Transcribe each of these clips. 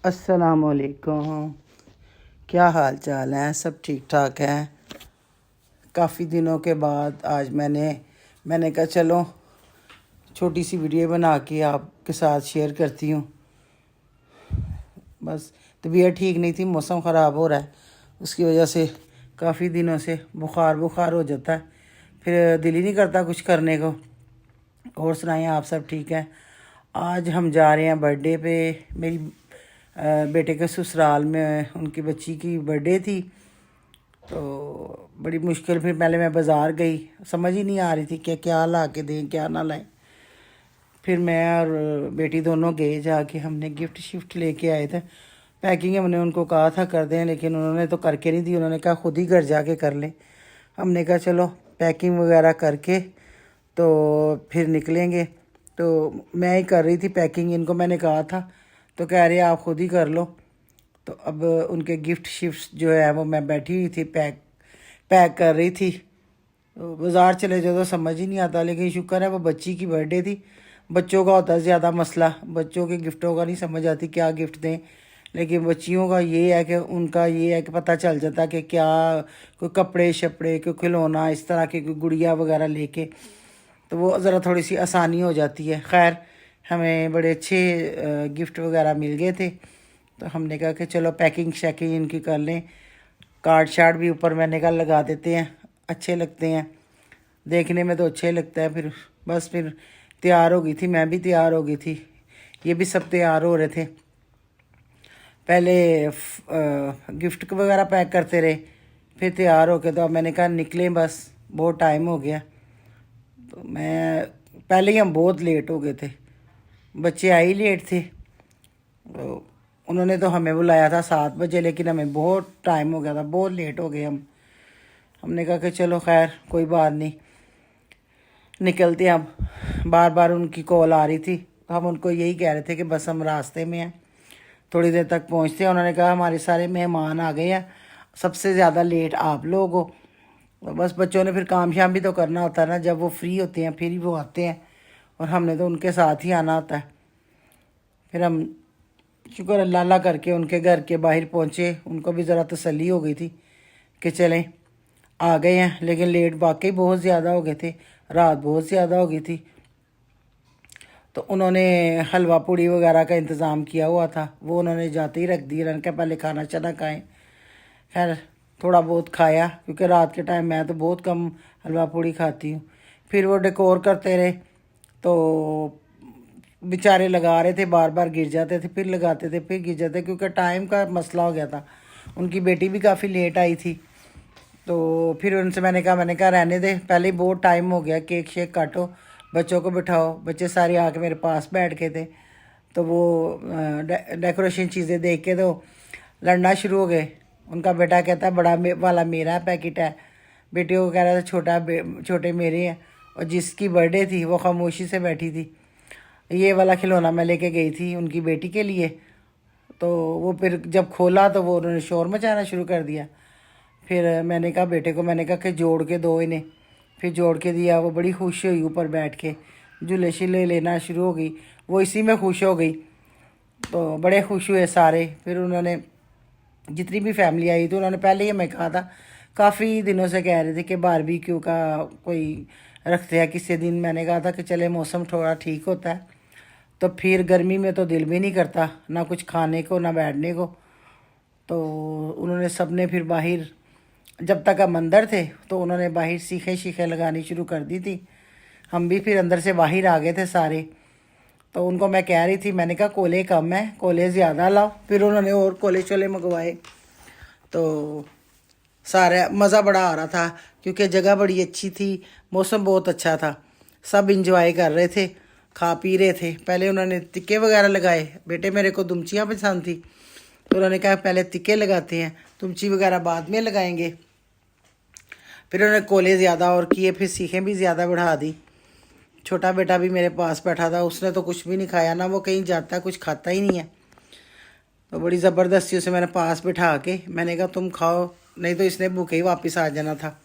अस्सलामुअलैकुम। क्या हाल चाल है? सब ठीक ठाक है। काफ़ी दिनों के बाद आज मैंने कहा चलो छोटी सी वीडियो बना के आपके साथ शेयर करती हूँ। बस तबीयत ठीक नहीं थी, मौसम ख़राब हो रहा है, उसकी वजह से काफ़ी दिनों से बुखार हो जाता है, फिर दिल ही नहीं करता कुछ करने को। और सुनाइए, आप सब ठीक है? आज हम जा रहे हैं बर्थडे पे। मेरी बेटे के ससुराल में उनकी बच्ची की बर्थडे थी, तो बड़ी मुश्किल फिर पहले मैं बाज़ार गई, समझ ही नहीं आ रही थी कि क्या ला के दें क्या ना लाएं। फिर मैं और बेटी दोनों गए, जाके हमने गिफ्ट शिफ्ट लेके आए थे। पैकिंग हमने उनको कहा था कर दें, लेकिन उन्होंने तो करके नहीं दी, उन्होंने कहा खुद ही घर जाके कर लें। हमने कहा चलो पैकिंग वगैरह करके तो फिर निकलेंगे। तो मैं ही कर रही थी पैकिंग, इनको मैंने कहा था, तो कह रहे आप खुद ही कर लो। तो अब उनके गिफ्ट शिफ्ट जो है वो मैं बैठी हुई थी, पैक कर रही थी। तो बाज़ार चले जाओ तो समझ ही नहीं आता, लेकिन शुक्र है वो बच्ची की बर्थडे थी। बच्चों का होता है ज़्यादा मसला, बच्चों के गिफ्टों का नहीं समझ आती क्या गिफ्ट दें, लेकिन बच्चियों का ये है कि उनका ये है कि पता चल जाता कि क्या, कोई कपड़े शपड़े, कोई खिलौना, इस तरह के कोई गुड़िया वगैरह लेके, तो वो ज़रा थोड़ी सी आसानी हो जाती है। खैर हमें बड़े अच्छे गिफ्ट वगैरह मिल गए थे, तो हमने कहा कि चलो पैकिंग शैकिंग इनकी कर लें। कार्ड शार्ड भी ऊपर मैंने कहा लगा देते हैं, अच्छे लगते हैं देखने में, तो अच्छे लगता है। फिर बस फिर तैयार हो गई थी, मैं भी तैयार हो गई थी, ये भी सब तैयार हो रहे थे। पहले गिफ्ट वगैरह पैक करते रहे, फिर तैयार हो के तो अब मैंने कहा निकलें, बस बहुत टाइम हो गया। तो मैं पहले ही हम बहुत लेट हो गए थे, बच्चे आए ही लेट थे। तो उन्होंने तो हमें बुलाया था 7 बजे, लेकिन हमें बहुत टाइम हो गया था, बहुत लेट हो गए हमने कहा कि चलो खैर कोई बात नहीं, निकलते हैं। अब बार बार उनकी कॉल आ रही थी, तो हम उनको यही कह रहे थे कि बस हम रास्ते में हैं, थोड़ी देर तक पहुंचते हैं। उन्होंने कहा हमारे सारे मेहमान आ गए हैं, सबसे ज़्यादा लेट आप लोग हो। तो बस बच्चों ने फिर काम शाम भी तो करना होता है ना, जब वो फ्री होते हैं फिर ही वो आते हैं, और हमने तो उनके साथ ही आना होता है। फिर हम शुक्र अल्लाह अल्लाह करके उनके घर के बाहर पहुँचे, उनको भी ज़रा तसल्ली हो गई थी कि चलें आ गए हैं। लेकिन लेट वाकई बहुत ज़्यादा हो गए थे, रात बहुत ज़्यादा हो गई थी। तो उन्होंने हलवा पूड़ी वगैरह का इंतज़ाम किया हुआ था, वो उन्होंने जाते ही रख दिया, उन्होंने कहा पहले खाना चाना खाएँ। खैर थोड़ा बहुत खाया, क्योंकि रात के टाइम मैं तो बहुत कम हलवा पूड़ी खाती हूँ। फिर वो डेकोर करते रहे, तो बेचारे लगा रहे थे, बार बार गिर जाते थे, फिर लगाते थे, फिर गिर जाते, क्योंकि टाइम का मसला हो गया था। उनकी बेटी भी काफ़ी लेट आई थी, तो फिर उनसे मैंने कहा रहने दे, पहले ही बहुत टाइम हो गया, केक शेक काटो, बच्चों को बिठाओ। बच्चे सारे आके मेरे पास बैठ के थे, तो वो डेकोरेशन चीज़ें देख के तो लड़ना शुरू हो गए। उनका बेटा कहता बड़ा वाला मेरा पैकेट है, बेटी को कह रहा था छोटे मेरे हैं। और जिसकी बर्थडे थी वो खामोशी से बैठी थी। ये वाला खिलौना मैं लेके गई थी उनकी बेटी के लिए, तो वो फिर जब खोला तो वो उन्होंने शोर मचाना शुरू कर दिया। फिर मैंने कहा बेटे को, मैंने कहा कि जोड़ के दो इन्हें, फिर जोड़ के दिया। वो बड़ी खुश हुई, ऊपर बैठ के झूले शिले लेना शुरू हो गई, वो इसी में खुश हो गई। तो बड़े खुश हुए सारे। फिर उन्होंने जितनी भी फैमिली आई थी, उन्होंने पहले ही हमें कहा था, काफ़ी दिनों से कह रहे थे कि बारबेक्यू का कोई रखते हैं किसी दिन। मैंने कहा था कि चले मौसम थोड़ा ठीक होता है, तो फिर गर्मी में तो दिल भी नहीं करता ना कुछ खाने को ना बैठने को। तो उन्होंने सब ने फिर बाहर, जब तक हम अंदर थे तो उन्होंने बाहर सीखे शीखे लगानी शुरू कर दी थी। हम भी फिर अंदर से बाहर आ गए थे सारे। तो उनको मैं कह रही थी, मैंने कहा कोले कम है, कोले ज़्यादा लाओ। फिर उन्होंने और कोले शोले मंगवाए, तो सारा मज़ा बड़ा आ रहा था, क्योंकि जगह बड़ी अच्छी थी, मौसम बहुत अच्छा था, सब इंजॉय कर रहे थे, खा पी रहे थे। पहले उन्होंने टिक्के वगैरह लगाए, बेटे मेरे को दुमचियाँ पसंद थी, तो उन्होंने कहा पहले टिक्के लगाते हैं, दुमची वगैरह बाद में लगाएंगे। फिर उन्होंने कोले ज़्यादा और किए, फिर सीखें भी ज़्यादा बढ़ा दी। छोटा बेटा भी मेरे पास बैठा था, उसने तो कुछ भी नहीं खाया, ना वो कहीं जाता है, कुछ खाता ही नहीं है। तो बड़ी ज़बरदस्ती उसे मैंने पास बिठा के मैंने कहा तुम खाओ, नहीं तो इसने भूखे ही वापस आ जाना था।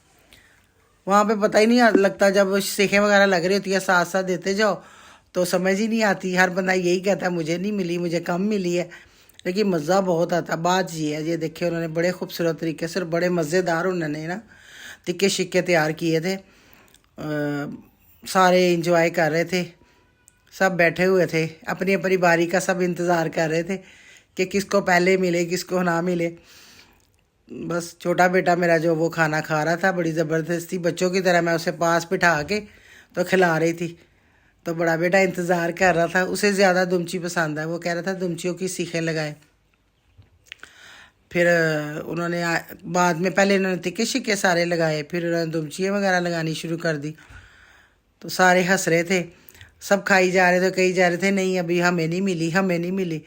वहाँ पे पता ही नहीं लगता, जब सीखें वगैरह लग रही होती है साथ साथ देते जाओ तो समझ ही नहीं आती। हर बंदा यही कहता है मुझे नहीं मिली, मुझे कम मिली है, लेकिन मज़ा बहुत आता। बात ये देखिए उन्होंने बड़े खूबसूरत तरीके से और बड़े मज़ेदार उन्होंने ना टिक्के शिक्के तैयार किए थे। सारे इंजॉय कर रहे थे, सब बैठे हुए थे, अपनी अपनी बारी का सब इंतज़ार कर रहे थे कि किसको पहले मिले किसको ना मिले। बस छोटा बेटा मेरा जो वो खाना खा रहा था बड़ी ज़बरदस्ती बच्चों की तरह, मैं उसे पास बिठा के तो खिला रही थी। तो बड़ा बेटा इंतज़ार कर रहा था, उसे ज़्यादा दुमची पसंद है, वो कह रहा था दुमचियों की सीखें लगाए। फिर उन्होंने बाद में पहले इन्होंने तिक्के शिक्के सारे लगाए, फिर उन्होंने दुमचियाँ वगैरह लगानी शुरू कर दी। तो सारे हंस रहे थे, सब खाई जा रहे थे, कही जा रहे थे नहीं अभी हमें नहीं मिली, हमें नहीं मिली।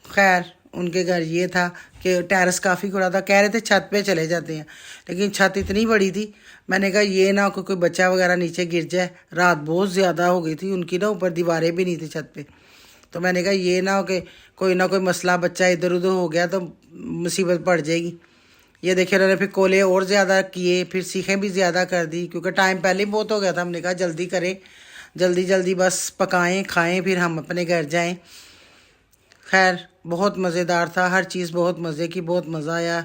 खैर उनके घर ये था कि टेरेस काफ़ी खुला था, कह रहे थे छत पे चले जाते हैं, लेकिन छत इतनी बड़ी थी, मैंने कहा ये ना कोई बच्चा वगैरह नीचे गिर जाए। रात बहुत ज़्यादा हो गई थी, उनकी ना ऊपर दीवारें भी नहीं थी छत पे। तो मैंने कहा ये ना हो कि कोई ना कोई मसला बच्चा इधर उधर हो गया तो मुसीबत पड़ जाएगी। ये देखिए उन्होंने फिर कोले और ज़्यादा किए, फिर सीखें भी ज़्यादा कर दी, क्योंकि टाइम पहले ही बहुत हो गया था। हमने कहा जल्दी करें, जल्दी जल्दी बस पकाएं खाएं फिर हम अपने घर जाएं। खैर बहुत मज़ेदार था, हर चीज़ बहुत मज़े की, बहुत मज़ा आया।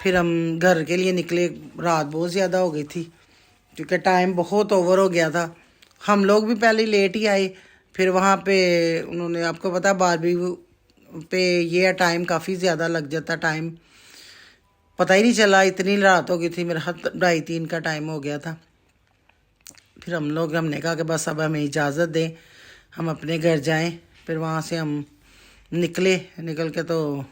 फिर हम घर के लिए निकले, रात बहुत ज़्यादा हो गई थी क्योंकि टाइम बहुत ओवर हो गया था। हम लोग भी पहले लेट ही आए। फिर वहाँ पे उन्होंने, आपको पता बारबेक्यू पे ये टाइम काफ़ी ज़्यादा लग जाता, टाइम पता ही नहीं चला, इतनी रात हो गई थी, मेरा 2:30-3 का टाइम हो गया था। फिर हमने कहा कि बस अब हमें इजाज़त दें, हम अपने घर जाएं। फिर वहाँ से हम निकल के तो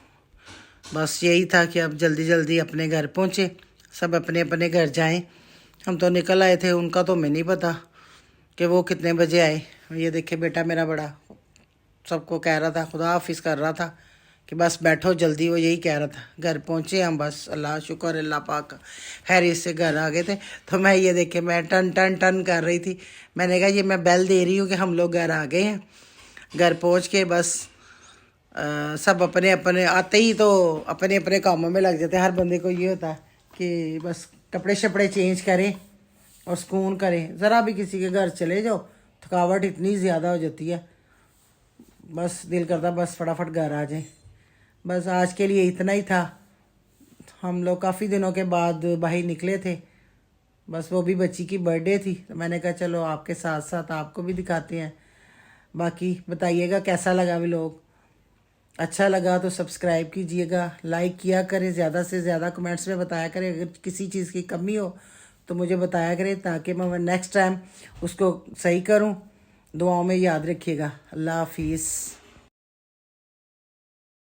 बस यही था कि अब जल्दी जल्दी अपने घर पहुँचे, सब अपने अपने घर जाएं। हम तो निकल आए थे, उनका तो मैं नहीं पता कि वो कितने बजे आए। ये देखे बेटा मेरा बड़ा सबको कह रहा था, खुदा हाफिज़ कर रहा था कि बस बैठो जल्दी, वो यही कह रहा था। घर पहुँचे हम, बस अल्लाह शुक्र अल्लाह पाक का खैरियत से घर आ गए थे। तो मैं ये देखे मैं टन टन टन कर रही थी, मैंने कहा ये मैं बेल दे रही हूँ कि हम लोग घर आ गए हैं। घर पहुँच के बस सब अपने अपने आते ही तो अपने अपने कामों में लग जाते हैं। हर बंदे को ये होता है कि बस कपड़े शपड़े चेंज करें और सुकून करें। ज़रा भी किसी के घर चले जाओ थकावट इतनी ज़्यादा हो जाती है, बस दिल करता बस फटाफट घर आ जाए। बस आज के लिए इतना ही था। हम लोग काफ़ी दिनों के बाद बाहर निकले थे, बस वो भी बच्ची की बर्थडे थी, तो मैंने कहा चलो आपके साथ साथ आपको भी दिखाते हैं। बाकी बताइएगा कैसा लगा व्लॉग, अच्छा लगा तो सब्सक्राइब कीजिएगा, लाइक किया करें, ज़्यादा से ज़्यादा कमेंट्स में बताया करें। अगर किसी चीज़ की कमी हो तो मुझे बताया करें ताकि मैं नेक्स्ट टाइम उसको सही करूं। दुआओं में याद रखिएगा। अल्लाह हाफिज़।